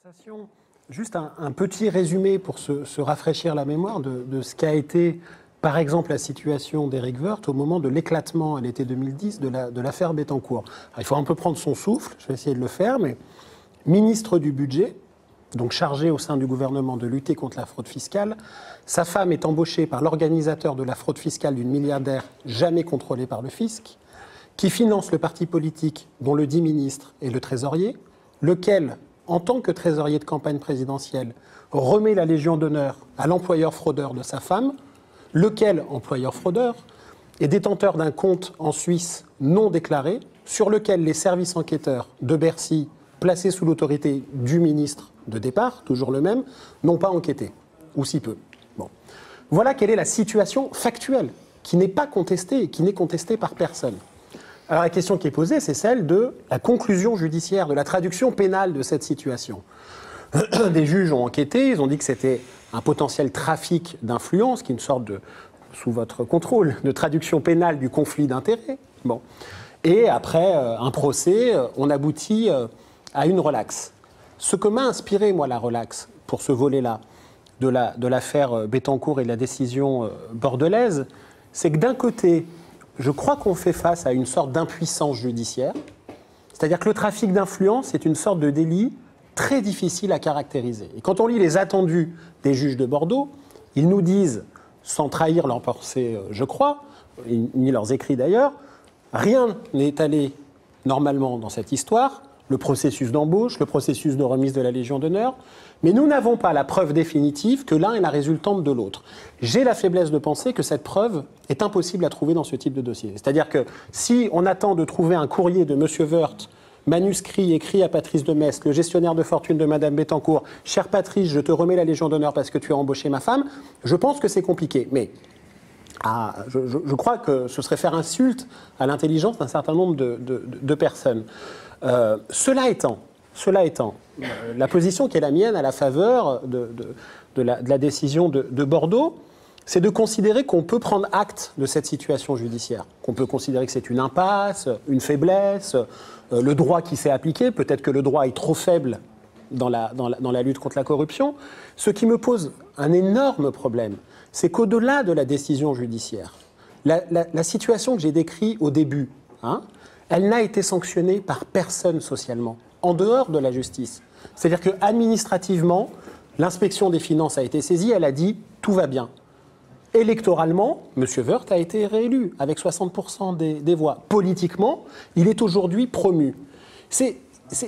conversation. Juste un petit résumé pour se rafraîchir la mémoire de ce qu'a été, par exemple, la situation d'Éric Woerth au moment de l'éclatement à l'été 2010 de l'affaire Bettencourt. Alors, il faut un peu prendre son souffle, je vais essayer de le faire, mais ministre du budget, donc chargé au sein du gouvernement de lutter contre la fraude fiscale, sa femme est embauchée par l'organisateur de la fraude fiscale d'une milliardaire jamais contrôlée par le fisc, qui finance le parti politique dont le dit ministre est le trésorier, lequel, en tant que trésorier de campagne présidentielle, remet la Légion d'honneur à l'employeur fraudeur de sa femme, lequel, employeur fraudeur, est détenteur d'un compte en Suisse non déclaré, sur lequel les services enquêteurs de Bercy, placés sous l'autorité du ministre de départ, toujours le même, n'ont pas enquêté, ou si peu. Bon. Voilà quelle est la situation factuelle, qui n'est pas contestée et qui n'est contestée par personne. Alors la question qui est posée, c'est celle de la conclusion judiciaire, de la traduction pénale de cette situation. Des juges ont enquêté, ils ont dit que c'était un potentiel trafic d'influence, qui est une sorte de, sous votre contrôle, de traduction pénale du conflit d'intérêts. Bon. Et après un procès, on aboutit à une relaxe. Ce que m'a inspiré, moi, la relaxe, pour ce volet-là, de l'affaire Bettencourt et de la décision bordelaise, c'est que d'un côté, je crois qu'on fait face à une sorte d'impuissance judiciaire. C'est-à-dire que le trafic d'influence est une sorte de délit très difficile à caractériser. Et quand on lit les attendus des juges de Bordeaux, ils nous disent, sans trahir leur pensée, je crois, ni leurs écrits d'ailleurs, rien n'est allé normalement dans cette histoire, le processus d'embauche, le processus de remise de la Légion d'honneur, mais nous n'avons pas la preuve définitive que l'un est la résultante de l'autre. J'ai la faiblesse de penser que cette preuve est impossible à trouver dans ce type de dossier. C'est-à-dire que si on attend de trouver un courrier de M. Woerth, manuscrit écrit à Patrice de Metz, le gestionnaire de fortune de Mme Bettencourt, « Cher Patrice, je te remets la Légion d'honneur parce que tu as embauché ma femme », je pense que c'est compliqué. Mais je crois que ce serait faire insulte à l'intelligence d'un certain nombre de personnes. Cela étant, la position qui est la mienne à la faveur de la décision de Bordeaux, c'est de considérer qu'on peut prendre acte de cette situation judiciaire, qu'on peut considérer que c'est une impasse, une faiblesse, le droit qui s'est appliqué, peut-être que le droit est trop faible dans la lutte contre la corruption. Ce qui me pose un énorme problème, c'est qu'au-delà de la décision judiciaire, la situation que j'ai décrite au début, elle n'a été sanctionnée par personne socialement, en dehors de la justice. C'est-à-dire qu'administrativement, l'inspection des finances a été saisie, elle a dit « tout va bien ». Électoralement, M. Woerth a été réélu avec 60% des voix. Politiquement, il est aujourd'hui promu.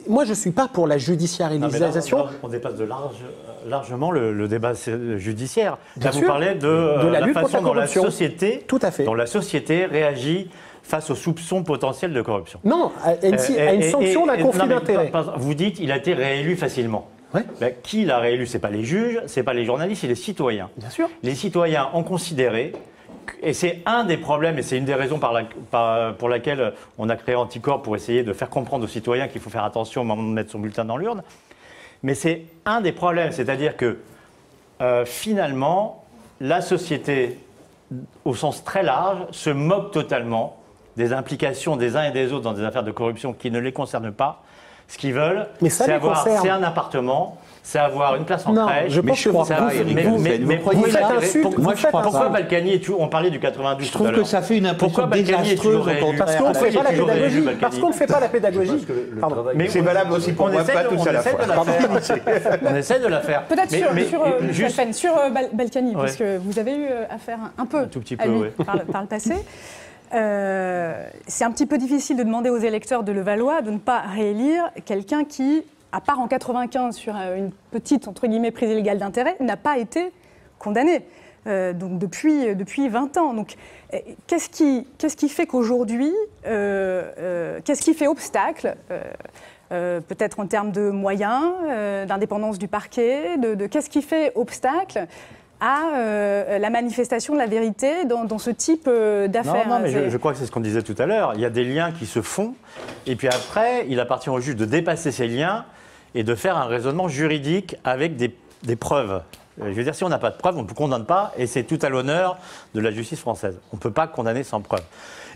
Moi, je ne suis pas pour la judiciarisation. Là, on dépasse largement le débat judiciaire. Bien là, sûr, vous parlez de la façon dont la société, tout à fait, dont la société réagit face aux soupçons potentiels de corruption. Non, à une sanction d'un conflit d'intérêts. Vous dites qu'il a été réélu facilement. Ouais. Ben, qui l'a réélu? Ce n'est pas les juges, ce n'est pas les journalistes, c'est les citoyens. Bien sûr. Les citoyens ont considéré, et c'est un des problèmes, et c'est une des raisons pour laquelle on a créé Anticorps, pour essayer de faire comprendre aux citoyens qu'il faut faire attention au moment de mettre son bulletin dans l'urne. Mais c'est un des problèmes, c'est-à-dire que finalement, la société, au sens très large, se moque totalement des implications des uns et des autres dans des affaires de corruption qui ne les concernent pas. Ce qu'ils veulent, c'est un appartement, c'est avoir une place en crèche. Je pense que pourquoi Balkany est toujours... On parlait du 92 Je trouve que ça fait une impression désastreuse. Parce qu'on ne fait pas la pédagogie. Parce qu'on ne fait pas la pédagogie. Mais c'est valable aussi pour moi, pas tous à la fois. On essaie de la faire. Peut-être sur Balkany, parce que vous avez eu affaire un peu à lui par le passé. C'est un petit peu difficile de demander aux électeurs de Levallois de ne pas réélire quelqu'un qui, à part en 95 sur une petite, entre guillemets, prise illégale d'intérêt, n'a pas été condamné. Donc depuis 20 ans. Donc qu'est-ce qui fait qu'aujourd'hui, qu'est-ce qui fait obstacle peut-être en termes de moyens, d'indépendance du parquet, qu'est-ce qui fait obstacle à la manifestation de la vérité dans ce type d'affaires? Non, mais je crois que c'est ce qu'on disait tout à l'heure. Il y a des liens qui se font, et puis après, il appartient au juge de dépasser ces liens et de faire un raisonnement juridique avec des preuves. Je veux dire, si on n'a pas de preuves, on ne condamne pas, et c'est tout à l'honneur de la justice française. On ne peut pas condamner sans preuve.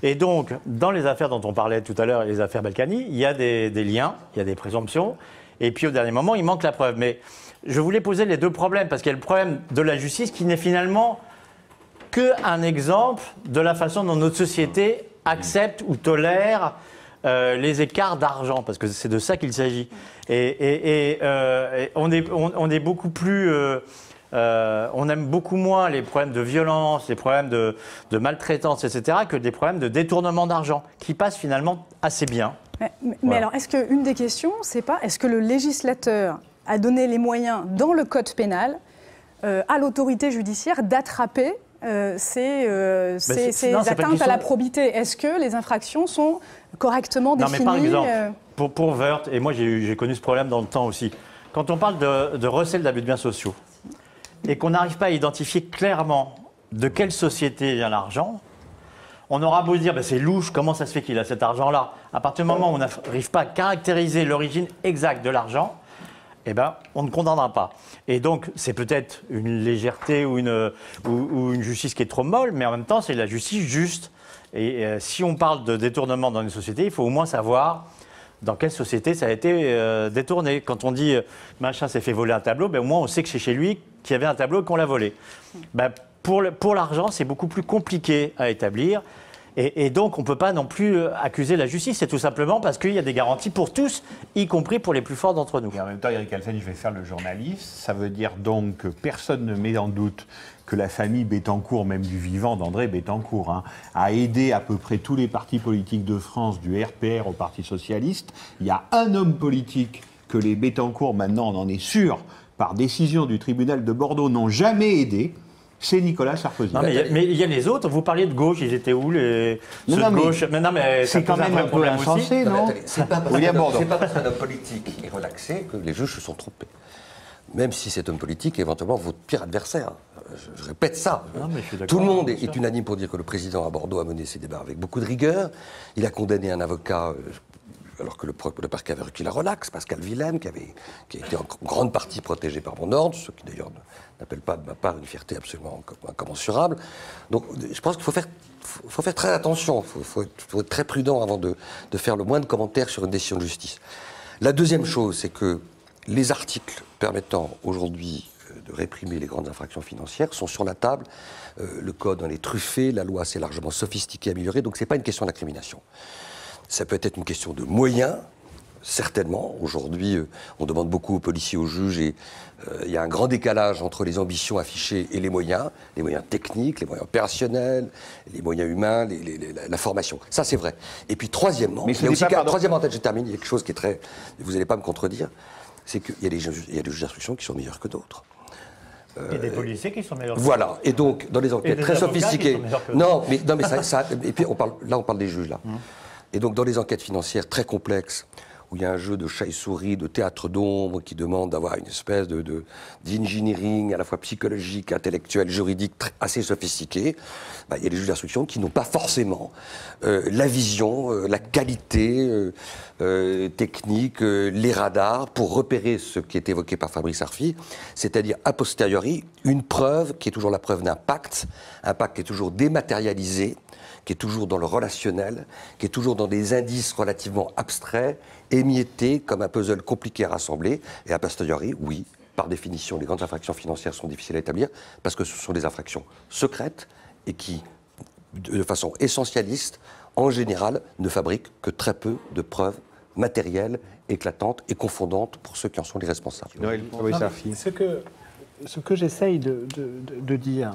Et donc, dans les affaires dont on parlait tout à l'heure, les affaires Balkany, il y a des liens, il y a des présomptions, et puis au dernier moment, il manque la preuve. Mais je voulais poser les deux problèmes, parce qu'il y a le problème de la justice qui n'est finalement qu'un exemple de la façon dont notre société accepte ou tolère les écarts d'argent, parce que c'est de ça qu'il s'agit. Et on est beaucoup plus... on aime beaucoup moins les problèmes de violence, les problèmes de maltraitance, etc., que des problèmes de détournement d'argent, qui passent finalement assez bien. Mais alors, est-ce qu'une des questions, c'est pas, est-ce que le législateur a donné les moyens dans le code pénal à l'autorité judiciaire d'attraper ces atteintes à la probité? Est-ce que les infractions sont correctement définies? Non, mais par exemple, pour Woerth, et moi j'ai connu ce problème dans le temps aussi, quand on parle de recel d'abus de biens sociaux, et qu'on n'arrive pas à identifier clairement de quelle société vient l'argent, on aura beau dire, c'est louche, comment ça se fait qu'il a cet argent-là? À partir du moment où on n'arrive pas à caractériser l'origine exacte de l'argent, on ne condamnera pas. Et donc, c'est peut-être une légèreté ou une justice qui est trop molle, mais en même temps, c'est la justice juste. Et si on parle de détournement dans une société, il faut au moins savoir dans quelle société ça a été détourné. Quand on dit machin s'est fait voler un tableau, au moins on sait que c'est chez lui qu'il y avait un tableau et qu'on l'a volé. Pour l'argent, c'est beaucoup plus compliqué à établir. Et donc, on ne peut pas non plus accuser la justice. C'est tout simplement parce qu'il y a des garanties pour tous, y compris pour les plus forts d'entre nous. Et en même temps, Eric Alsen, je vais faire le journaliste. Ça veut dire donc que personne ne met en doute que la famille Bettencourt, même du vivant d'André Bettencourt, a aidé à peu près tous les partis politiques de France, du RPR au Parti Socialiste. Il y a un homme politique que les Bettencourt, maintenant on en est sûr, par décision du tribunal de Bordeaux, n'ont jamais aidé. C'est Nicolas Sarkozy. Non, mais il y a les autres. Vous parliez de gauche, ils étaient où ceux de gauche? Mais c'est quand même un peu insensé, non? C'est pas parce qu'un homme politique est relaxé que les juges se sont trompés. Même si cet homme politique est éventuellement votre pire adversaire. Je répète ça. Non, tout le monde est unanime pour dire que le président à Bordeaux a mené ses débats avec beaucoup de rigueur. Il a condamné un avocat... alors que le parquet avait requis la relaxe, Pascal Willem, qui a été en grande partie protégé par mon ordre, ce qui d'ailleurs n'appelle pas de ma part une fierté absolument incommensurable. Donc je pense qu'il faut faire très attention, il faut être très prudent avant de faire le moins de commentaires sur une décision de justice. La deuxième chose, c'est que les articles permettant aujourd'hui de réprimer les grandes infractions financières sont sur la table. Le code en est truffé, la loi s'est largement sophistiquée, améliorée, donc ce n'est pas une question d'incrimination. Ça peut être une question de moyens, certainement. Aujourd'hui, on demande beaucoup aux policiers, aux juges, et il y a un grand décalage entre les ambitions affichées et les moyens techniques, les moyens opérationnels, les moyens humains, la formation. Ça, c'est vrai. Et puis, troisièmement, troisièmement, je termine, il y a quelque chose qui est très... Vous n'allez pas me contredire, c'est qu'il y a des juges d'instruction qui sont meilleurs que d'autres. Et des policiers qui sont meilleurs. Voilà. Et donc, dans les enquêtes très sophistiquées... Non, mais ça... Et puis, on parle des juges, là. Et donc, dans les enquêtes financières très complexes, où il y a un jeu de chat et souris, de théâtre d'ombre, qui demande d'avoir une espèce d'engineering à la fois psychologique, intellectuel, juridique, assez sophistiqué, il y a des juges d'instruction qui n'ont pas forcément la vision, la qualité technique, les radars, pour repérer ce qui est évoqué par Fabrice Arfi, c'est-à-dire, a posteriori, une preuve qui est toujours la preuve d'un pacte, un pacte qui est toujours dématérialisé, qui est toujours dans le relationnel, qui est toujours dans des indices relativement abstraits, émiettés, comme un puzzle compliqué à rassembler. Et a posteriori, oui, par définition, les grandes infractions financières sont difficiles à établir, parce que ce sont des infractions secrètes et qui, de façon essentialiste, en général, ne fabriquent que très peu de preuves matérielles, éclatantes et confondantes pour ceux qui en sont les responsables. Ce que j'essaye de dire,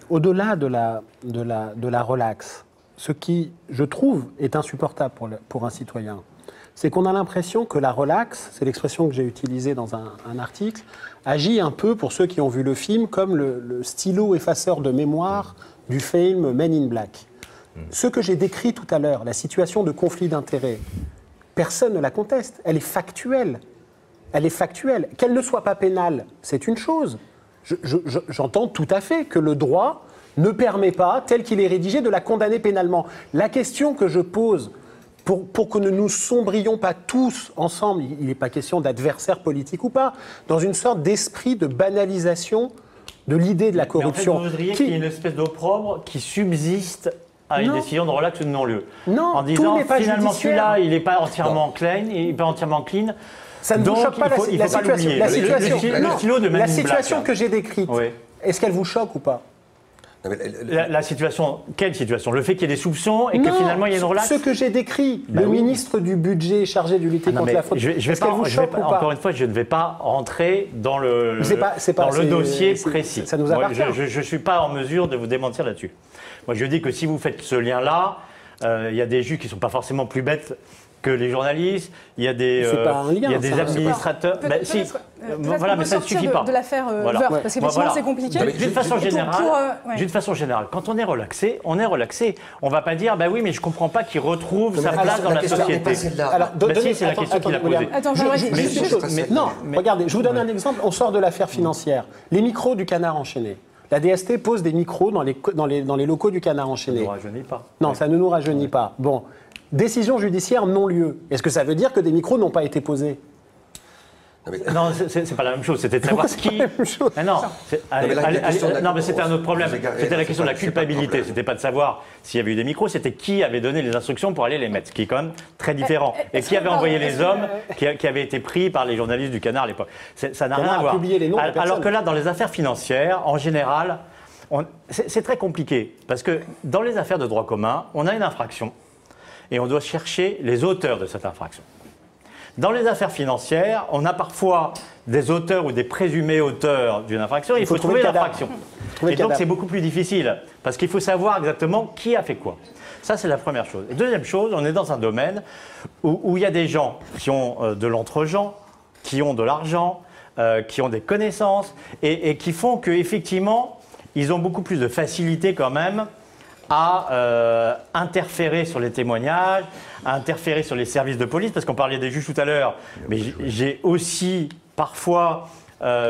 au-delà de la relaxe, ce qui, je trouve, est insupportable pour un citoyen, c'est qu'on a l'impression que la relaxe, c'est l'expression que j'ai utilisée dans un article, agit un peu, pour ceux qui ont vu le film, comme le stylo effaceur de mémoire du film Men in Black. Ce que j'ai décrit tout à l'heure, la situation de conflit d'intérêts, personne ne la conteste, elle est factuelle. Elle est factuelle. Qu'elle ne soit pas pénale, c'est une chose. J'entends tout à fait que le droit ne permet pas, tel qu'il est rédigé, de la condamner pénalement. La question que je pose, pour que ne nous sombrions pas tous ensemble, il n'est pas question d'adversaire politique ou pas, dans une sorte d'esprit de banalisation de l'idée de la corruption. Mais en fait, vous voudriez qu'il y ait une espèce d'opprobre qui subsiste à une décision de relax ou de non-lieu. Non, en disant, tout n'est pas finalement, judiciaire. celui-là, il n'est pas entièrement clean, Ça ne vous choque pas la situation? Le stylo de la situation que j'ai décrite, oui. Est-ce qu'elle vous choque ou pas? La situation, quelle situation? Le fait qu'il y ait des soupçons et que finalement il y ait une relaxe? Ce que j'ai décrit, le ministre du budget chargé de lutter contre la fraude. Encore une fois, je ne vais pas rentrer dans le dossier précis. Ça nous appartient. Je ne suis pas en mesure de vous démentir là-dessus. Moi, je dis que si vous faites ce lien-là, il y a des juges qui ne sont pas forcément plus bêtes que les journalistes, il y a des, administrateurs. Voilà, mais ça ne suffit pas. De l'affaire Woerth, parce qu'effectivement c'est compliqué. D'une façon générale, quand on est relaxé, on est relaxé. On ne va pas dire, bah oui, mais je ne comprends pas qu'il retrouve sa place dans la société. Alors, c'est la question qu'il a posée. Attends, regardez, je vous donne un exemple. On sort de l'affaire financière. Les micros du Canard enchaîné. La DST pose des micros dans les locaux du Canard enchaîné. Ça ne nous rajeunit pas. Non, ça ne nous rajeunit pas. Bon. Décision judiciaire non-lieu. Est-ce que ça veut dire que des micros n'ont pas été posés? Non, c'est pas la même chose. C'était de savoir qui. Non, mais c'était un autre problème. C'était la question de la culpabilité. C'était pas de savoir s'il y avait eu des micros, c'était qui avait donné les instructions pour aller les mettre, ce qui est quand même très différent. Et qui avait envoyé les hommes qui avaient été pris par les journalistes du Canard à l'époque. Ça n'a rien à voir. Alors que là, dans les affaires financières, en général, c'est très compliqué parce que dans les affaires de droit commun, on a une infraction. Et on doit chercher les auteurs de cette infraction. Dans les affaires financières, on a parfois des auteurs ou des présumés auteurs d'une infraction, et il faut trouver l'infraction. Et donc c'est beaucoup plus difficile, parce qu'il faut savoir exactement qui a fait quoi. Ça, c'est la première chose. Et deuxième chose, on est dans un domaine où il y a des gens qui ont de l'entre-gens, qui ont de l'argent, qui ont des connaissances, et qui font qu'effectivement, ils ont beaucoup plus de facilité quand même à interférer sur les témoignages, à interférer sur les services de police, parce qu'on parlait des juges tout à l'heure, mais j'ai aussi parfois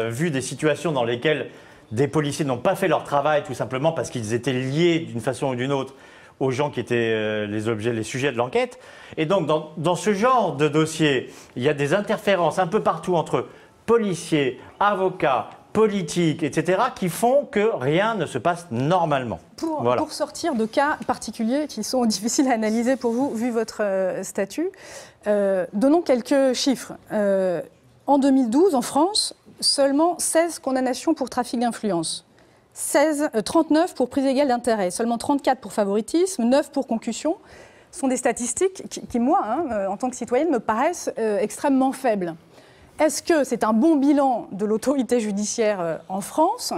vu des situations dans lesquelles des policiers n'ont pas fait leur travail tout simplement parce qu'ils étaient liés d'une façon ou d'une autre aux gens qui étaient les sujets de l'enquête. Et donc dans ce genre de dossier, il y a des interférences un peu partout entre policiers, avocats, politiques, etc., qui font que rien ne se passe normalement. Pour sortir de cas particuliers qui sont difficiles à analyser pour vous, vu votre statut, donnons quelques chiffres. En 2012, en France, seulement 16 condamnations pour trafic d'influence, 39 pour prise égale d'intérêt, seulement 34 pour favoritisme, 9 pour concussion. Ce sont des statistiques qui moi, en tant que citoyenne, me paraissent extrêmement faibles. Est-ce que c'est un bon bilan de l'autorité judiciaire en France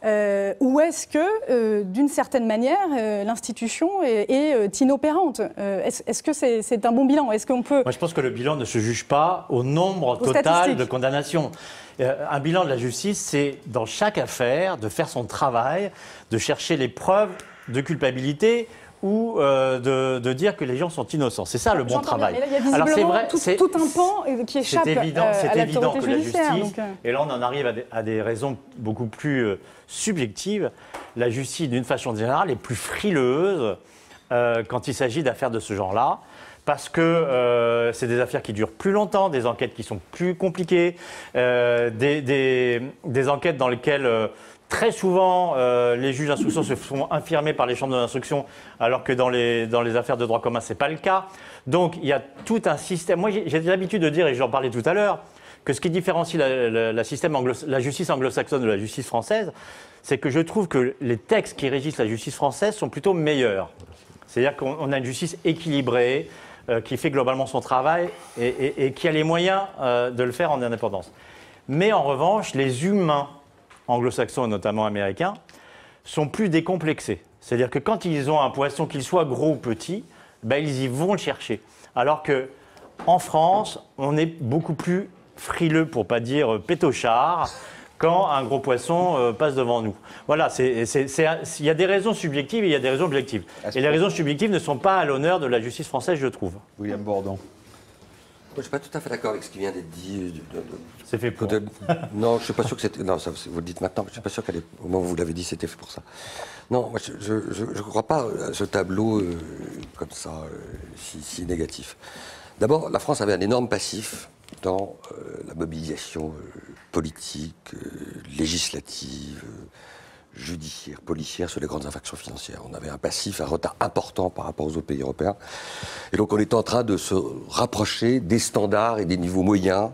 ou est-ce que, d'une certaine manière, l'institution est inopérante? Est-ce que c'est un bon bilan? Est-ce qu'on peut... Moi, je pense que le bilan ne se juge pas au nombre total de condamnations. Un bilan de la justice, c'est, dans chaque affaire, de faire son travail, de chercher les preuves de culpabilité ou de dire que les gens sont innocents. C'est ça le bon travail. Bien, il y a visiblement tout un pan qui échappe à l'autorité judiciaire. Et là, on en arrive à des raisons beaucoup plus subjectives. La justice, d'une façon générale, est plus frileuse quand il s'agit d'affaires de ce genre-là. Parce que c'est des affaires qui durent plus longtemps, des enquêtes qui sont plus compliquées, des enquêtes dans lesquelles... Très souvent, les juges d'instruction se font infirmer par les chambres d'instruction, alors que dans les affaires de droit commun, ce n'est pas le cas. Donc, il y a tout un système. Moi, j'ai l'habitude de dire, et j'en parlais tout à l'heure, que ce qui différencie la justice anglo-saxonne de la justice française, c'est que je trouve que les textes qui régissent la justice française sont plutôt meilleurs. C'est-à-dire qu'on a une justice équilibrée, qui fait globalement son travail et qui a les moyens de le faire en indépendance. Mais en revanche, les humains anglo-saxons et notamment américains, sont plus décomplexés. C'est-à-dire que quand ils ont un poisson, qu'il soit gros ou petit, ils y vont le chercher. Alors qu'en France, on est beaucoup plus frileux, pour ne pas dire pétochard, quand un gros poisson passe devant nous. Voilà, il y a des raisons subjectives et il y a des raisons objectives. Et les raisons subjectives ne sont pas à l'honneur de la justice française, je trouve. William Bourdon. Moi, je ne suis pas tout à fait d'accord avec ce qui vient d'être dit. C'est fait pour. Non, je ne suis pas sûr que c'était. Non, ça, vous le dites maintenant, mais je ne suis pas sûr qu'au moment où vous l'avez dit, c'était fait pour ça. Non, moi, je ne crois pas à ce tableau comme ça, si négatif. D'abord, la France avait un énorme passif dans la mobilisation politique, législative, judiciaire, policière sur les grandes infractions financières. On avait un passif, un retard important par rapport aux autres pays européens. Et donc on est en train de se rapprocher des standards et des niveaux moyens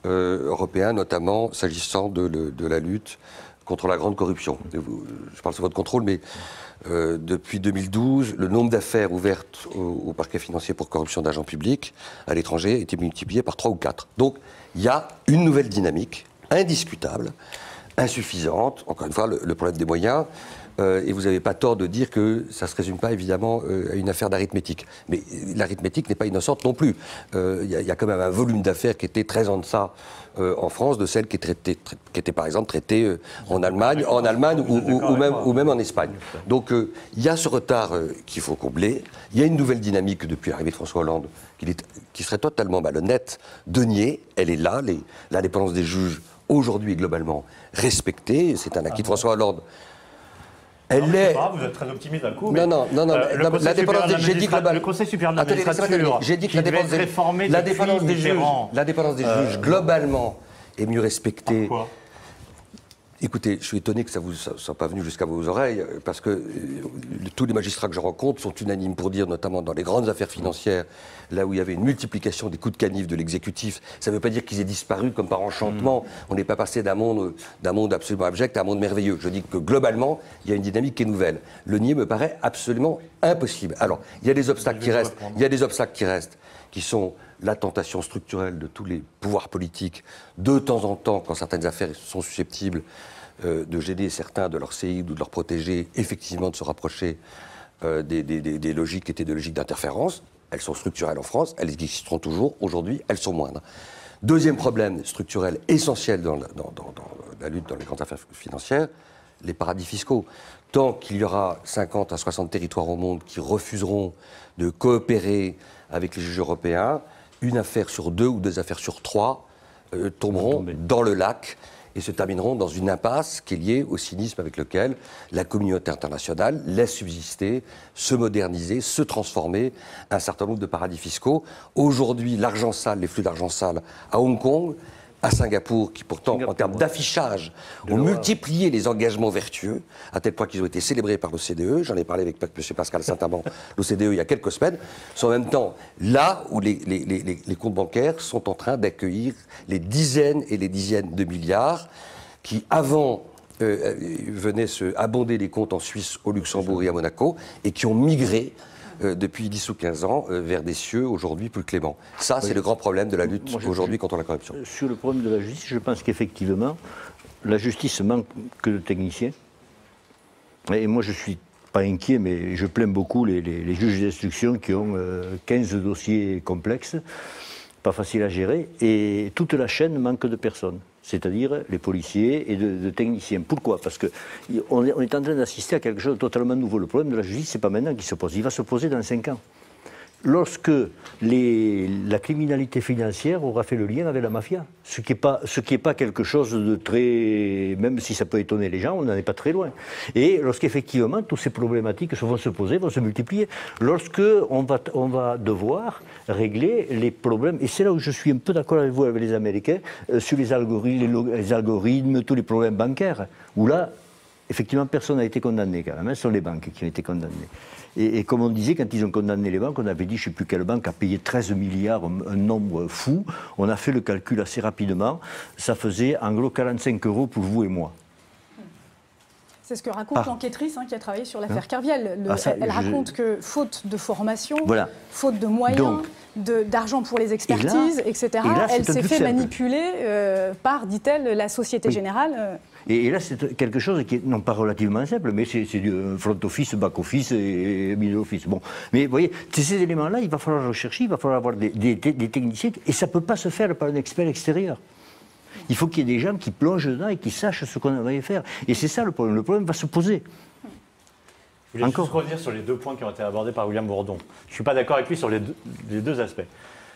européens, notamment s'agissant de la lutte contre la grande corruption. Je parle sous votre contrôle, mais depuis 2012, le nombre d'affaires ouvertes au parquet financier pour corruption d'agents publics à l'étranger a été multiplié par 3 ou 4. Donc il y a une nouvelle dynamique, indiscutable, insuffisante, encore une fois, le problème des moyens, et vous n'avez pas tort de dire que ça ne se résume pas évidemment à une affaire d'arithmétique. Mais l'arithmétique n'est pas innocente non plus. Il y a quand même un volume d'affaires qui était très en deçà en France de celles qui étaient par exemple traitées en Allemagne ou même en Espagne. Donc il y a ce retard qu'il faut combler. Il y a une nouvelle dynamique depuis l'arrivée de François Hollande qui serait totalement malhonnête de nier. Elle est là, l'indépendance des juges aujourd'hui est globalement respectée. C'est un acquis de François Hollande. Elle l'est. Vous êtes très optimiste d'un coup. Non. L'indépendance des juges. Le Conseil supérieur de la magistrature. J'ai dit que l'indépendance des juges, globalement, est mieux respectée. Pourquoi ? Écoutez, je suis étonné que ça ne soit pas venu jusqu'à vos oreilles, parce que tous les magistrats que je rencontre sont unanimes pour dire, notamment dans les grandes affaires financières, là où il y avait une multiplication des coups de canif de l'exécutif, ça ne veut pas dire qu'ils aient disparu comme par enchantement. On n'est pas passé d'un monde absolument abject à un monde merveilleux. Je dis que globalement, il y a une dynamique qui est nouvelle. Le nier me paraît absolument impossible. Alors, il y a des obstacles qui restent. Qui sont la tentation structurelle de tous les pouvoirs politiques, de temps en temps, quand certaines affaires sont susceptibles de gêner certains de leurs séides ou de leurs protégés, effectivement de se rapprocher des logiques qui étaient des logiques d'interférence. Elles sont structurelles en France, elles existeront toujours. Aujourd'hui, elles sont moindres. Deuxième problème structurel essentiel dans la lutte dans les grandes affaires financières, les paradis fiscaux. Tant qu'il y aura 50 à 60 territoires au monde qui refuseront de coopérer avec les juges européens, une affaire sur 2 ou 2 affaires sur 3 tomberont dans le lac et se termineront dans une impasse qui est liée au cynisme avec lequel la communauté internationale laisse subsister, se moderniser, se transformer un certain nombre de paradis fiscaux. Aujourd'hui, l'argent sale, les flux d'argent sale à Hong Kong, à Singapour, qui pourtant, en termes d'affichage, ont multiplié les engagements vertueux, à tel point qu'ils ont été célébrés par l'OCDE. J'en ai parlé avec M. Pascal Saint-Amand, l'OCDE, il y a quelques semaines. sont en même temps là où les comptes bancaires sont en train d'accueillir les dizaines et les dizaines de milliards qui, avant, venaient se abonder les comptes en Suisse, au Luxembourg et à Monaco, et qui ont migré depuis 10 ou 15 ans vers des cieux aujourd'hui plus cléments. Ça, c'est le grand problème de la lutte aujourd'hui contre la corruption. Sur le problème de la justice, je pense qu'effectivement, la justice manque que de techniciens. Et moi, je ne suis pas inquiet, mais je plains beaucoup les juges d'instruction qui ont 15 dossiers complexes, pas faciles à gérer, et toute la chaîne manque de personnes. C'est-à-dire les policiers et de techniciens. Pourquoi ? Parce qu'on est en train d'assister à quelque chose de totalement nouveau. Le problème de la justice, ce n'est pas maintenant qu'il se pose, il va se poser dans 5 ans. Lorsque la criminalité financière aura fait le lien avec la mafia, ce qui est pas quelque chose de très... Même si ça peut étonner les gens, on n'en est pas très loin. Et lorsqu'effectivement, toutes ces problématiques vont se poser, vont se multiplier, lorsqu'on va devoir régler les problèmes, et c'est là où je suis un peu d'accord avec vous, avec les Américains, sur les algorithmes, tous les problèmes bancaires, où là, effectivement, personne n'a été condamné quand même, hein, ce sont les banques qui ont été condamnées. Et comme on disait, quand ils ont condamné les banques, on avait dit, je ne sais plus quelle banque a payé 13 milliards, un nombre fou. On a fait le calcul assez rapidement. Ça faisait en gros 45 € pour vous et moi. C'est ce que raconte l'enquêtrice qui a travaillé sur l'affaire Kerviel. Elle raconte que faute de formation, faute de moyens, d'argent pour les expertises, etc., elle s'est fait manipuler par, dit-elle, la Société Générale. Et là, c'est quelque chose qui est non pas relativement simple, mais c'est du front office, back office et middle office. Bon. Mais vous voyez, ces éléments-là, il va falloir rechercher, il va falloir avoir des techniciens, et ça ne peut pas se faire par un expert extérieur. Il faut qu'il y ait des gens qui plongent dedans et qui sachent ce qu'on va y faire. Et c'est ça le problème. Le problème va se poser. Je voulais juste revenir sur les 2 points qui ont été abordés par William Bourdon. Je ne suis pas d'accord avec lui sur les deux aspects.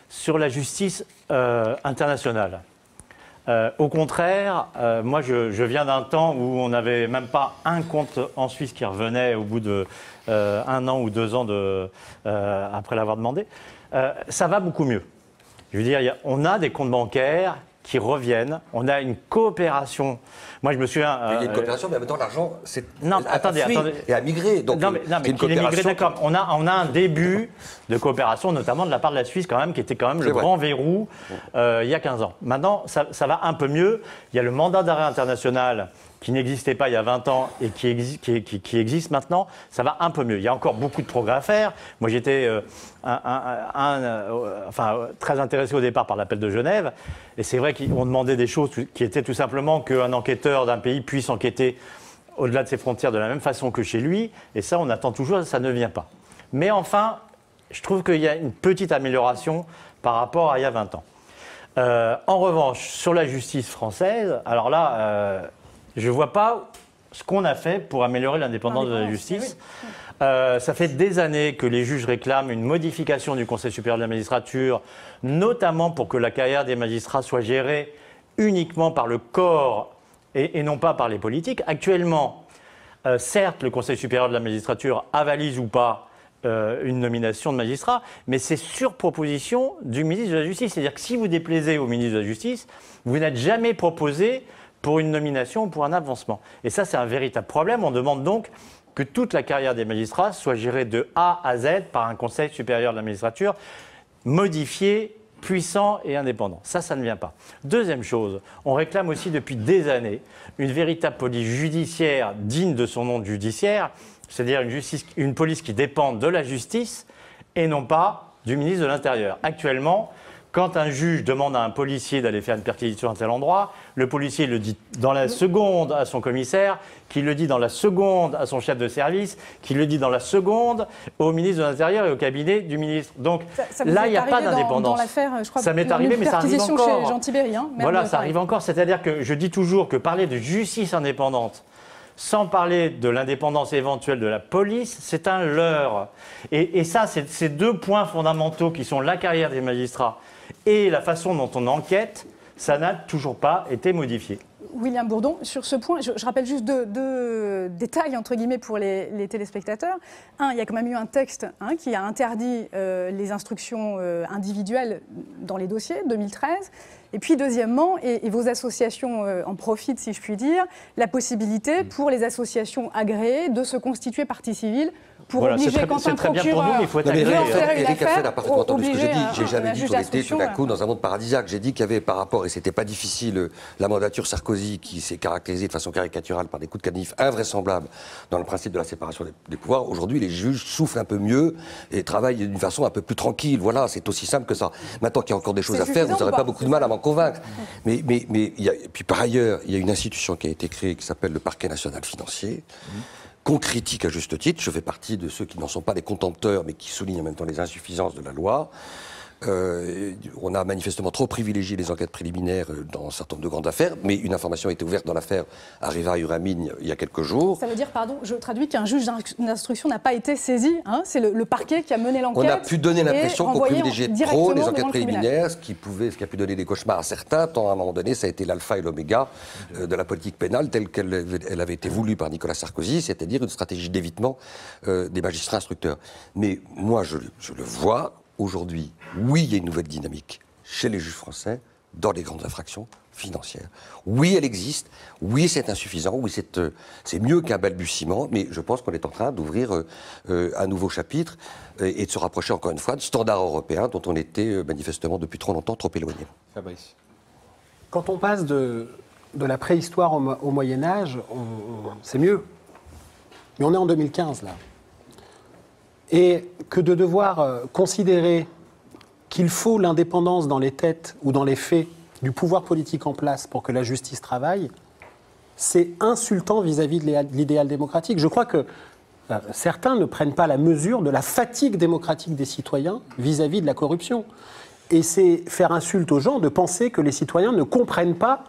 Sur la justice internationale, au contraire, moi je viens d'un temps où on n'avait même pas un compte en Suisse qui revenait au bout de 1 an ou 2 ans après l'avoir demandé. Ça va beaucoup mieux. Je veux dire, on a des comptes bancaires qui reviennent. On a une coopération. Moi, je me souviens. Il y a une coopération, mais en même temps, l'argent, attendez. Et a migré. Donc, non, mais qu'il ait migré, d'accord. On a un début de coopération, notamment de la part de la Suisse, quand même, qui était quand même le grand verrou il y a 15 ans. Maintenant, ça va un peu mieux. Il y a le mandat d'arrêt international qui n'existait pas il y a 20 ans et qui existe maintenant, ça va un peu mieux. Il y a encore beaucoup de progrès à faire. Moi, j'étais très intéressé au départ par l'appel de Genève. Et c'est vrai qu'on demandait des choses qui étaient tout simplement qu'un enquêteur d'un pays puisse enquêter au-delà de ses frontières de la même façon que chez lui. Et ça, on attend toujours, ça ne vient pas. Mais enfin, je trouve qu'il y a une petite amélioration par rapport à il y a 20 ans. En revanche, sur la justice française, alors là... je ne vois pas ce qu'on a fait pour améliorer l'indépendance de la justice. Ça fait des années que les juges réclament une modification du Conseil supérieur de la magistrature, notamment pour que la carrière des magistrats soit gérée uniquement par le corps et non pas par les politiques. Actuellement, certes, le Conseil supérieur de la magistrature avalise ou pas une nomination de magistrat, mais c'est sur proposition du ministre de la Justice. C'est-à-dire que si vous déplaisez au ministre de la Justice, vous n'êtes jamais proposé pour une nomination ou pour un avancement. Et ça, c'est un véritable problème. On demande donc que toute la carrière des magistrats soit gérée de A à Z par un Conseil supérieur de la magistrature modifié, puissant et indépendant. Ça ne vient pas. Deuxième chose, on réclame aussi depuis des années une véritable police judiciaire digne de son nom de judiciaire, c'est-à-dire une police qui dépend de la justice et non pas du ministre de l'Intérieur. Actuellement, quand un juge demande à un policier d'aller faire une perquisition à tel endroit, le policier le dit dans la seconde à son commissaire, qui le dit dans la seconde à son chef de service, qui le dit dans la seconde au ministre de l'Intérieur et au cabinet du ministre. Donc là, il n'y a pas d'indépendance. Ça m'est arrivé, mais ça arrive encore. Chez Jean Tibéry, hein, voilà, ça arrive encore. C'est-à-dire que je dis toujours que parler de justice indépendante, sans parler de l'indépendance éventuelle de la police, c'est un leurre. Et ça, c'est ces deux points fondamentaux qui sont la carrière des magistrats et la façon dont on enquête, ça n'a toujours pas été modifié. William Bourdon, sur ce point, je rappelle juste deux détails, entre guillemets, pour les téléspectateurs. Un, il y a quand même eu un texte qui a interdit les instructions individuelles dans les dossiers, 2013. Et puis, deuxièmement, et vos associations en profitent, si je puis dire, la possibilité pour les associations agréées de se constituer partie civile pour obliger quand un procureur veut faire une affaire, n'a parfaitement entendu ce que j'ai dit. J'ai jamais dit qu'on était tout d'un coup dans un monde paradisiaque. J'ai dit qu'il y avait par rapport, et c'était pas difficile, la mandature Sarkozy qui s'est caractérisée de façon caricaturale par des coups de canif invraisemblables dans le principe de la séparation des pouvoirs. Aujourd'hui, les juges soufflent un peu mieux et travaillent d'une façon un peu plus tranquille. Voilà, c'est aussi simple que ça. Maintenant qu'il y a encore des choses à faire, vous n'aurez pas beaucoup de mal à m'en convaincre. Mais puis par ailleurs, il y a une institution qui a été créée qui s'appelle le Parquet national financier. Qu'on critique à juste titre. Je fais partie de ceux qui n'en sont pas des contempteurs, mais qui soulignent en même temps les insuffisances de la loi. On a manifestement trop privilégié les enquêtes préliminaires dans un certain nombre de grandes affaires, mais une information a été ouverte dans l'affaire Arriva-Uramine il y a quelques jours. Ça veut dire, pardon, je traduis qu'un juge d'instruction n'a pas été saisi, c'est le parquet qui a mené l'enquête. On a pu donner l'impression qu'on privilégiait trop les enquêtes préliminaires, ce qui a pu donner des cauchemars à certains, tant à un moment donné ça a été l'alpha et l'oméga de la politique pénale telle qu'elle avait été voulue par Nicolas Sarkozy, c'est-à-dire une stratégie d'évitement des magistrats instructeurs. Mais moi je le vois. Aujourd'hui, oui, il y a une nouvelle dynamique chez les juges français dans les grandes infractions financières. Oui, elle existe. Oui, c'est insuffisant. Oui, c'est mieux qu'un balbutiement. Mais je pense qu'on est en train d'ouvrir un nouveau chapitre et de se rapprocher encore une fois de standards européens dont on était manifestement depuis trop longtemps trop éloignés. Fabrice. Quand on passe de la préhistoire au Moyen-Âge, c'est mieux. Mais on est en 2015 là. Et que de devoir considérer qu'il faut l'indépendance dans les têtes ou dans les faits du pouvoir politique en place pour que la justice travaille, c'est insultant vis-à-vis de l'idéal démocratique. Je crois que certains ne prennent pas la mesure de la fatigue démocratique des citoyens vis-à-vis de la corruption. Et c'est faire insulte aux gens de penser que les citoyens ne comprennent pas,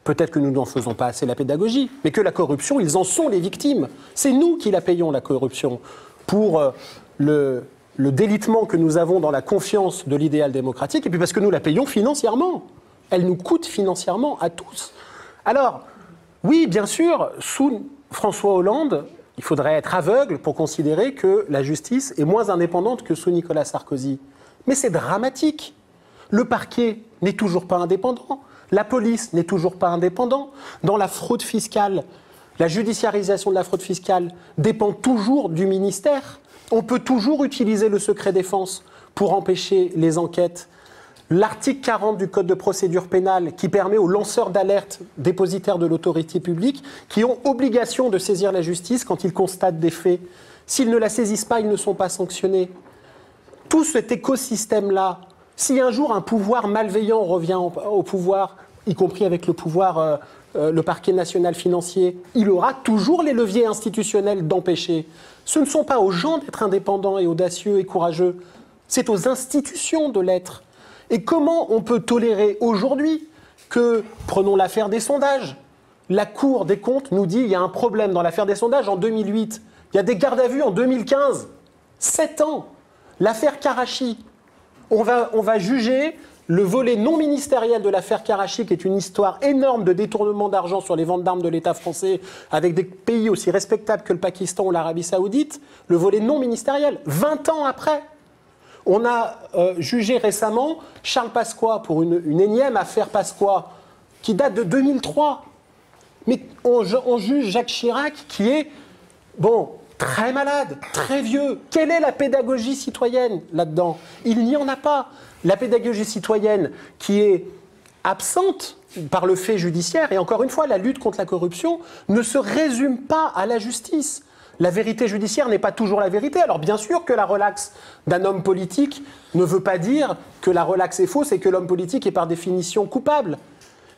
peut-être que nous n'en faisons pas assez la pédagogie, mais que la corruption, ils en sont les victimes. C'est nous qui la payons, la corruption, pour le délitement que nous avons dans la confiance de l'idéal démocratique, et puis parce que nous la payons financièrement. Elle nous coûte financièrement à tous. Alors, oui, bien sûr, sous François Hollande, il faudrait être aveugle pour considérer que la justice est moins indépendante que sous Nicolas Sarkozy. Mais c'est dramatique. Le parquet n'est toujours pas indépendant. La police n'est toujours pas indépendante. Dans la fraude fiscale, la judiciarisation de la fraude fiscale dépend toujours du ministère. On peut toujours utiliser le secret défense pour empêcher les enquêtes. L'article 40 du Code de procédure pénale qui permet aux lanceurs d'alerte dépositaires de l'autorité publique qui ont obligation de saisir la justice quand ils constatent des faits. S'ils ne la saisissent pas, ils ne sont pas sanctionnés. Tout cet écosystème-là, si un jour un pouvoir malveillant revient au pouvoir, y compris avec le pouvoir, le parquet national financier, il aura toujours les leviers institutionnels d'empêcher. Ce ne sont pas aux gens d'être indépendants et audacieux et courageux, c'est aux institutions de l'être. Et comment on peut tolérer aujourd'hui que, prenons l'affaire des sondages, la Cour des comptes nous dit qu'il y a un problème dans l'affaire des sondages en 2008, il y a des gardes à vue en 2015, 7 ans. L'affaire Karachi, on va juger le volet non ministériel de l'affaire Karachi, qui est une histoire énorme de détournement d'argent sur les ventes d'armes de l'État français avec des pays aussi respectables que le Pakistan ou l'Arabie Saoudite, le volet non ministériel, 20 ans après. On a jugé récemment Charles Pasqua pour une énième affaire Pasqua qui date de 2003. Mais on juge Jacques Chirac qui est, très malade, très vieux. Quelle est la pédagogie citoyenne là-dedans? Il n'y en a pas. La pédagogie citoyenne qui est absente par le fait judiciaire, et encore une fois, la lutte contre la corruption ne se résume pas à la justice. La vérité judiciaire n'est pas toujours la vérité. Alors bien sûr que la relaxe d'un homme politique ne veut pas dire que la relaxe est fausse et que l'homme politique est par définition coupable.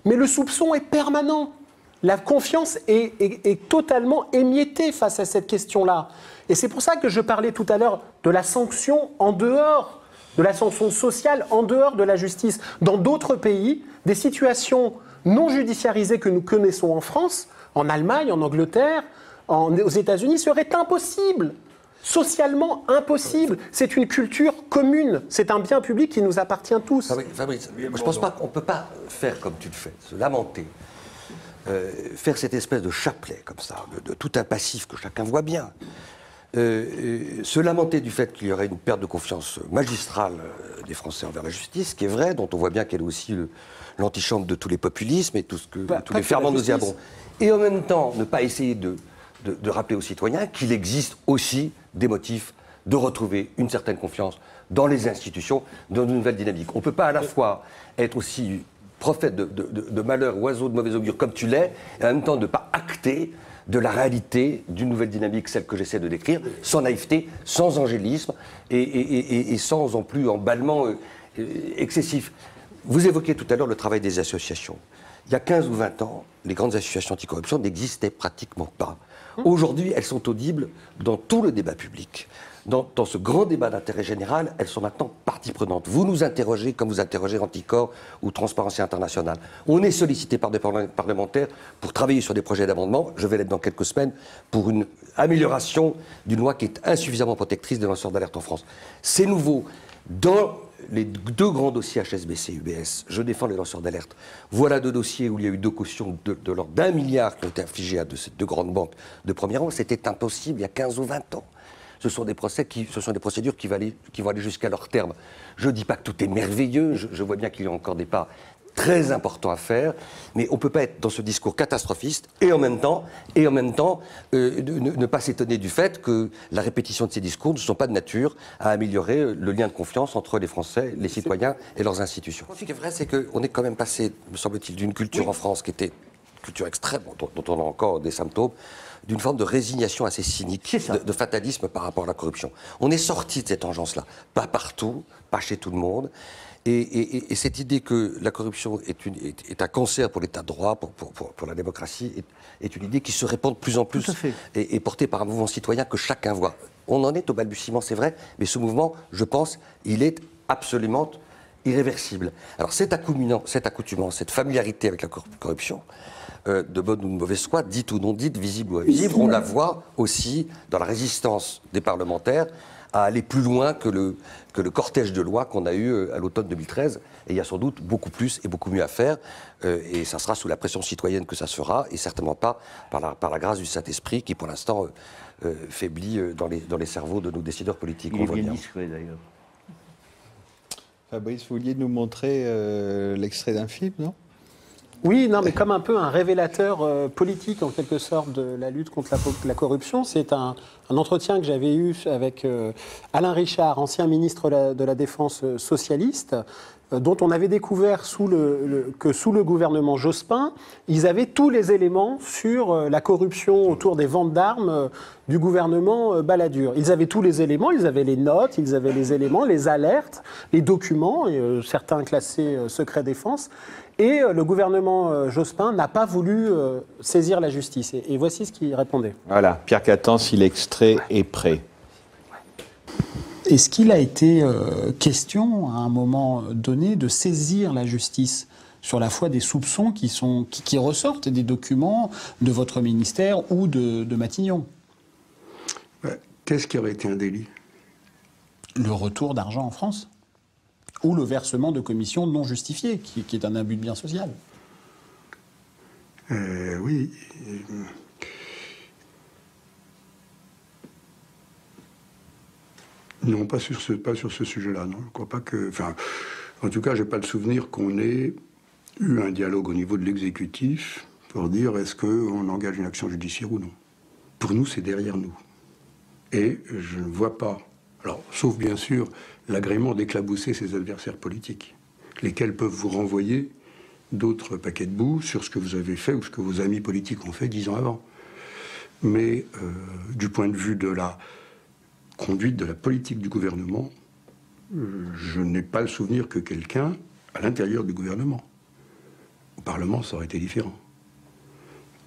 Mais le soupçon est permanent. La confiance est totalement émiettée face à cette question-là. Et c'est pour ça que je parlais tout à l'heure de la sanction en dehors, de la sanction sociale en dehors de la justice. Dans d'autres pays, des situations non judiciarisées que nous connaissons en France, en Allemagne, en Angleterre, aux États-Unis, seraient impossibles. Socialement impossible. C'est une culture commune. C'est un bien public qui nous appartient tous. Fabrice, je ne pense pas qu'on ne peut pas faire comme tu le fais, se lamenter. Faire cette espèce de chapelet comme ça, de tout un passif que chacun voit bien, se lamenter du fait qu'il y aurait une perte de confiance magistrale des Français envers la justice, qui est vrai, dont on voit bien qu'elle est aussi l'antichambre de tous les populismes et tous les ferments nauséabonds, et en même temps ne pas essayer de rappeler aux citoyens qu'il existe aussi des motifs de retrouver une certaine confiance dans les institutions, dans une nouvelle dynamique. On ne peut pas à la fois être aussi prophète de malheur, oiseau de mauvais augure comme tu l'es, et en même temps ne pas acter de la réalité d'une nouvelle dynamique, celle que j'essaie de décrire, sans naïveté, sans angélisme et sans en plus emballement excessif. Vous évoquiez tout à l'heure le travail des associations. Il y a 15 ou 20 ans, les grandes associations anticorruption n'existaient pratiquement pas. Aujourd'hui, elles sont audibles dans tout le débat public. Dans ce grand débat d'intérêt général, elles sont maintenant partie prenante. Vous nous interrogez comme vous interrogez Anticor ou Transparency International. On est sollicité par des parlementaires pour travailler sur des projets d'amendement. Je vais l'être dans quelques semaines pour une amélioration d'une loi qui est insuffisamment protectrice des lanceurs d'alerte en France. C'est nouveau. Dans les deux grands dossiers HSBC, UBS, je défends les lanceurs d'alerte. Voilà deux dossiers où il y a eu deux cautions de l'ordre d'1 milliard qui ont été infligées à ces deux grandes banques de premier rang. C'était impossible il y a 15 ou 20 ans. Ce sont des procédures qui vont aller jusqu'à leur terme. Je ne dis pas que tout est merveilleux, je vois bien qu'il y a encore des pas très importants à faire, mais on ne peut pas être dans ce discours catastrophiste et en même temps ne pas s'étonner du fait que la répétition de ces discours ne sont pas de nature à améliorer le lien de confiance entre les Français, les citoyens et leurs institutions. Ce qui est vrai, c'est qu'on est quand même passé, me semble-t-il, d'une culture en France qui était une culture extrême, dont on a encore des symptômes, d'une forme de résignation assez cynique, de fatalisme par rapport à la corruption. On est sorti de cette engeance-là. Pas partout, pas chez tout le monde. Et cette idée que la corruption est un cancer pour l'état de droit, pour la démocratie, est une idée qui se répand de plus en plus et portée par un mouvement citoyen que chacun voit. On en est au balbutiement, c'est vrai, mais ce mouvement, je pense, il est absolument irréversible. Alors cette accoutumance, cette familiarité avec la corruption, de bonne ou de mauvaise foi, dite ou non dite, visible ou invisible, on la voit aussi dans la résistance des parlementaires à aller plus loin que le cortège de lois qu'on a eu à l'automne 2013. Et il y a sans doute beaucoup plus et beaucoup mieux à faire. Et ça sera sous la pression citoyenne que ça se fera, et certainement pas par la grâce du Saint-Esprit qui, pour l'instant, faiblit dans les cerveaux de nos décideurs politiques. Il est bien discret, d'ailleurs. Fabrice, vous vouliez nous montrer l'extrait d'un film, non ? Oui, non, mais comme un peu un révélateur politique, en quelque sorte, de la lutte contre la corruption. C'est un entretien que j'avais eu avec Alain Richard, ancien ministre de la Défense socialiste, dont on avait découvert que sous le gouvernement Jospin, ils avaient tous les éléments sur la corruption autour des ventes d'armes du gouvernement Balladur. Ils avaient tous les éléments, ils avaient les notes, ils avaient les éléments, les alertes, les documents, certains classés secret défense. Et le gouvernement Jospin n'a pas voulu saisir la justice. Et voici ce qu'il répondait. Voilà, Pierre Catten, si l'extrait est prêt. Est-ce qu'il a été question, à un moment donné, de saisir la justice sur la foi des soupçons qui ressortent des documents de votre ministère ou de Matignon? Qu'est-ce qui aurait été un délit? Le retour d'argent en France? Ou le versement de commissions non justifiées, qui est un abus de bien social? Oui. Non, pas sur ce sujet-là. Non, je crois pas que. Enfin, en tout cas, j'ai pas le souvenir qu'on ait eu un dialogue au niveau de l'exécutif pour dire est-ce qu'on engage une action judiciaire ou non. Pour nous, c'est derrière nous. Et je ne vois pas. Alors, sauf bien sûr l'agrément d'éclabousser ses adversaires politiques, lesquels peuvent vous renvoyer d'autres paquets de boue sur ce que vous avez fait ou ce que vos amis politiques ont fait 10 ans avant. Mais du point de vue de la conduite de la politique du gouvernement, je n'ai pas le souvenir que quelqu'un, à l'intérieur du gouvernement, au Parlement, ça aurait été différent,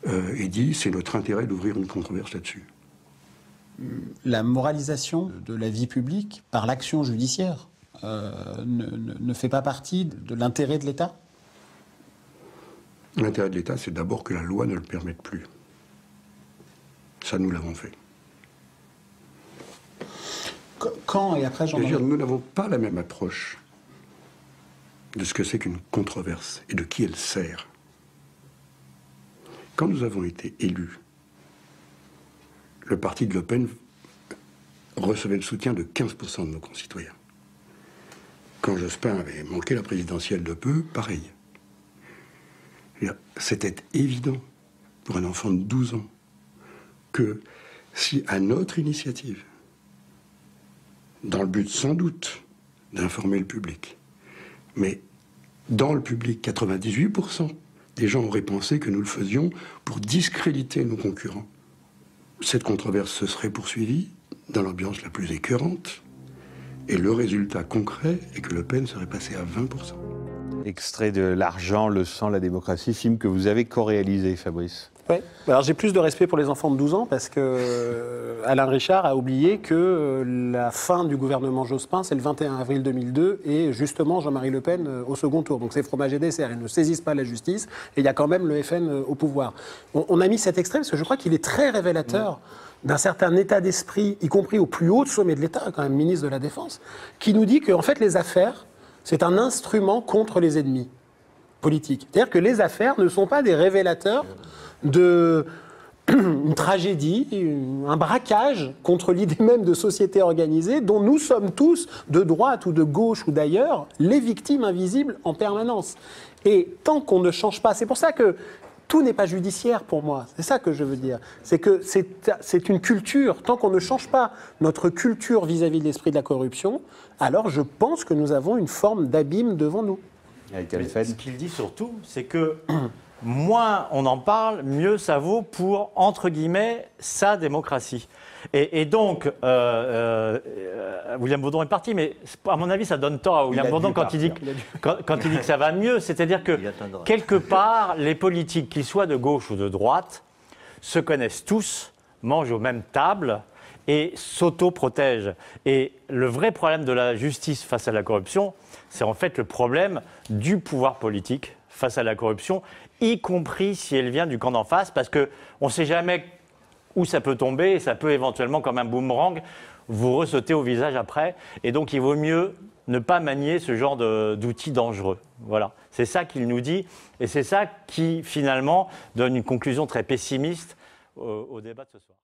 ait dit c'est notre intérêt d'ouvrir une controverse là-dessus. La moralisation de la vie publique par l'action judiciaire ne fait pas partie de l'intérêt de l'État? L'intérêt de l'État, c'est d'abord que la loi ne le permette plus. Ça, nous l'avons fait. Quand et après Jean-Marie... Nous n'avons pas la même approche de ce que c'est qu'une controverse et de qui elle sert. Quand nous avons été élus, le parti de Le Pen recevait le soutien de 15% de nos concitoyens. Quand Jospin avait manqué la présidentielle de peu, pareil. C'était évident pour un enfant de 12 ans que si, à notre initiative, dans le but sans doute d'informer le public, mais dans le public, 98% des gens auraient pensé que nous le faisions pour discréditer nos concurrents. Cette controverse se serait poursuivie dans l'ambiance la plus écœurante, et le résultat concret est que Le Pen serait passé à 20%. Extrait de L'argent, le sang, la démocratie, film que vous avez co-réalisé, Fabrice. Oui. Alors j'ai plus de respect pour les enfants de 12 ans parce que Alain Richard a oublié que la fin du gouvernement Jospin, c'est le 21 avril 2002 et justement Jean-Marie Le Pen au second tour. Donc c'est fromage et dessert, ils ne saisissent pas la justice et il y a quand même le FN au pouvoir. On a mis cet extrait parce que je crois qu'il est très révélateur d'un certain état d'esprit, y compris au plus haut sommet de l'État, quand même ministre de la Défense, qui nous dit que en fait les affaires, c'est un instrument contre les ennemis politiques. C'est-à-dire que les affaires ne sont pas des révélateurs d'une tragédie, un braquage contre l'idée même de société organisée dont nous sommes tous, de droite ou de gauche ou d'ailleurs, les victimes invisibles en permanence. Et tant qu'on ne change pas, c'est pour ça que tout n'est pas judiciaire pour moi, c'est ça que je veux dire. C'est que c'est une culture, tant qu'on ne change pas notre culture vis-à-vis de l'esprit de la corruption, alors je pense que nous avons une forme d'abîme devant nous. Ce qu'il dit surtout, c'est que moins on en parle, mieux ça vaut pour, entre guillemets, sa démocratie. Et donc, William Baudon est parti, mais à mon avis, ça donne tort à William Baudon quand il dit que ça va mieux. C'est-à-dire que, quelque part, les politiques, qu'ils soient de gauche ou de droite, se connaissent tous, mangent aux mêmes tables et s'auto-protègent. Et le vrai problème de la justice face à la corruption, c'est en fait le problème du pouvoir politique face à la corruption, y compris si elle vient du camp d'en face, parce qu'on ne sait jamais où ça peut tomber, et ça peut éventuellement, comme un boomerang, vous ressauter au visage après. Et donc, il vaut mieux ne pas manier ce genre d'outils dangereux. Voilà, c'est ça qu'il nous dit, et c'est ça qui, finalement, donne une conclusion très pessimiste au débat de ce soir.